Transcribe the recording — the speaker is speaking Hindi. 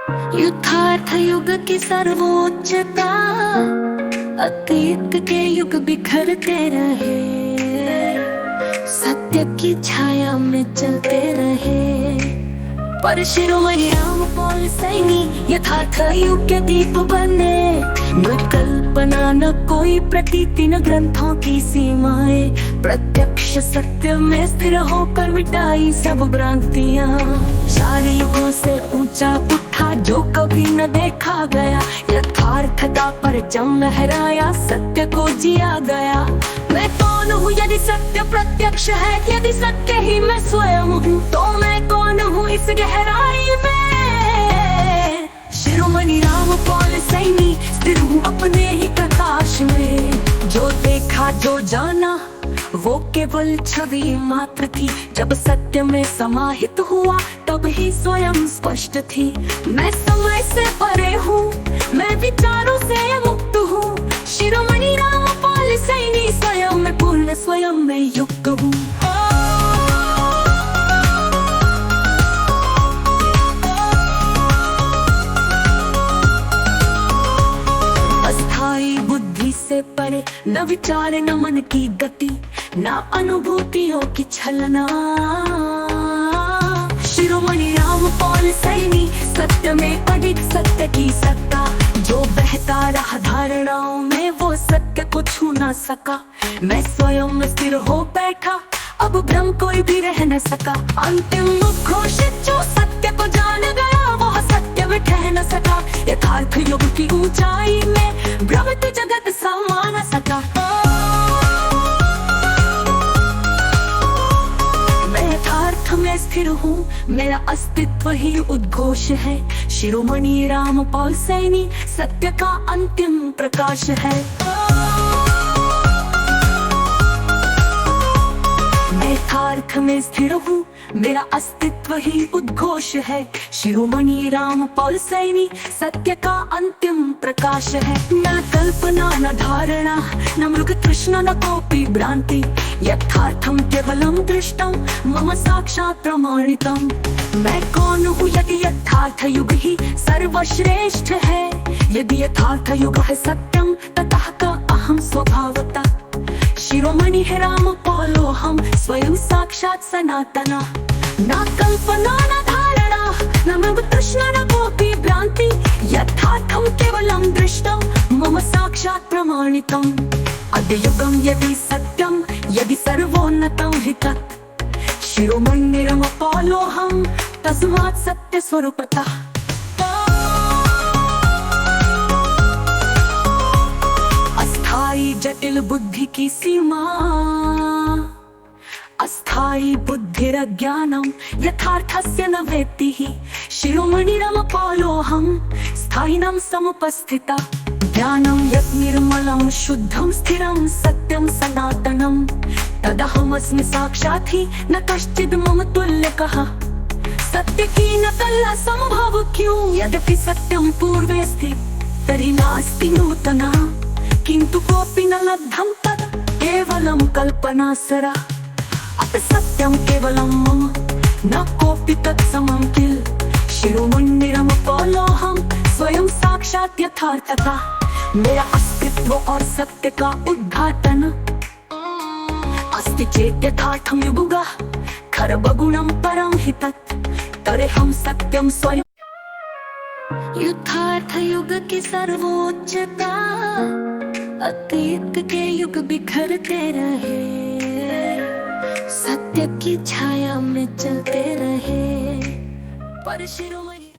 युद्धार्थ युग की सर्वोच्चता, अतीत के युग बिखरते रहे, सत्य की छाया में चलते रहे। पर शिरोमणि रामपाल सैनी यथार्थ युग के दीप बने, न कल्पना न कोई प्रतीति न ग्रंथों की सीमाएं, प्रत्यक्ष सत्य में स्थिर होकर मिटाई सब भ्रांतियां। चार युगों से ऊंचा उठा जो कभी न देखा गया, यथार्थता पर जम लहराया, सत्य को जिया गया। मैं कौन हूँ यदि सत्य प्रत्यक्ष है, यदि सत्य ही मैं स्वयं हूँ, तो मैं कौन हूँ इस गहराई में। शिरोमणि रामपाल सैनी स्थिर हूँ अपने ही प्रकाश में, जो देखा जो जाना वो केवल छवि मात्र थी, जब सत्य में समाहित हुआ तब ही स्वयं स्पष्ट थी। मैं समय से परे हूँ, मैं विचारों से मुक्त हूँ, शिरोमणि रामपाल सैनी स्वयं में पूर्ण, स्वयं में युक्त हूँ। अस्थाई बुद्धि से परे, न विचार न मन की गति, न अनुभूतियों की छलना। शिरोमणि रामपाल सैनी सत्य में अडिग, सत्य की सत्ता, जो बहता रहा धारणाओं में वो सत्य को छू ना सका। मैं स्वयं स्थिर हो बैठा, अब भ्रम कोई भी रह न सका। अंतिम घोषित जो सत्य को जान गया, वह सत्य में ठह न सका। यथार्थ युग की ऊंचाई में भ्रमित जगत समा न सका। मैं यथार्थ में स्थिर हूँ, मेरा अस्तित्व ही उद्घोष है। शिरोमणि रामपाल सैनी सत्य का अंतिम प्रकाश है। मैं यथार्थ में स्थिर हूँ, मेरा अस्तित्व ही उद्घोष है। शिरोमणि रामपाल सैनी सत्य का अंतिम प्रकाश है। न कल्पना न धारणा न मृग तृष्णा न कोपि भ्रांति, यथार्थम केवलम दृष्टम मम साक्षात् प्रमाणितम। मैं कौन हूँ यदि यथार्थ युग ही सर्वश्रेष्ठ है, यदि यथार्थ युग है सत्यम ततः का अहम स्वभावतः। शिरोमणि है रामपालो हम, स्वयं साक्षात् सनातना। न कल्पना न धारणा न मृग तृष्णा न कोपि भ्रांति, यथार्थम केवलम दृष्टम मम साक्षात् प्रमाणितम। अद्युगम यदि सत्यम यदि सर्वोन्नतम हि तत्, शिरोमणि रामपालो हम तस्मात् सत्य स्वरूपतः। अस्थाई जटिल बुद्धि की सीमा, अस्थाई बुद्धिरज्ञानम यथार्थस्य न वेत्ति। शिरोमणि रामपालो हम स्थायिनं समुपस्थिता। ज्ञानं यत् निर्मलं शुद्धं स्थिरं सत्यं सनातनं, तदहमस्मि साक्षात् ही न कश्चित् मम तुल्यकः। सत्य की न कल्ला संभव क्यों, यद्यपि सत्यं पूर्वे स्थित तर्हि नास्ति नूतना। किन्तु कोऽपि न लब्धं तत् केवलं कल्पनासरा। अत सत्यं केवलं मम न कोऽपि तत्समं किल। शिरोमणि रामपालो हम स्वयं साक्षात् यथार्थता। मेरा अस्तित्व और सत्य का उद्घाटन। अस्ति चेत् यथार्थं युगः खरबगुणं परं हि तत्, तरेहं सत्यं स्वयं। युद्धार्थ युग की सर्वोच्चता, अतीत के युग बिखरते रहे, सत्य की छाया में चलते रहे। पर शिरोमणि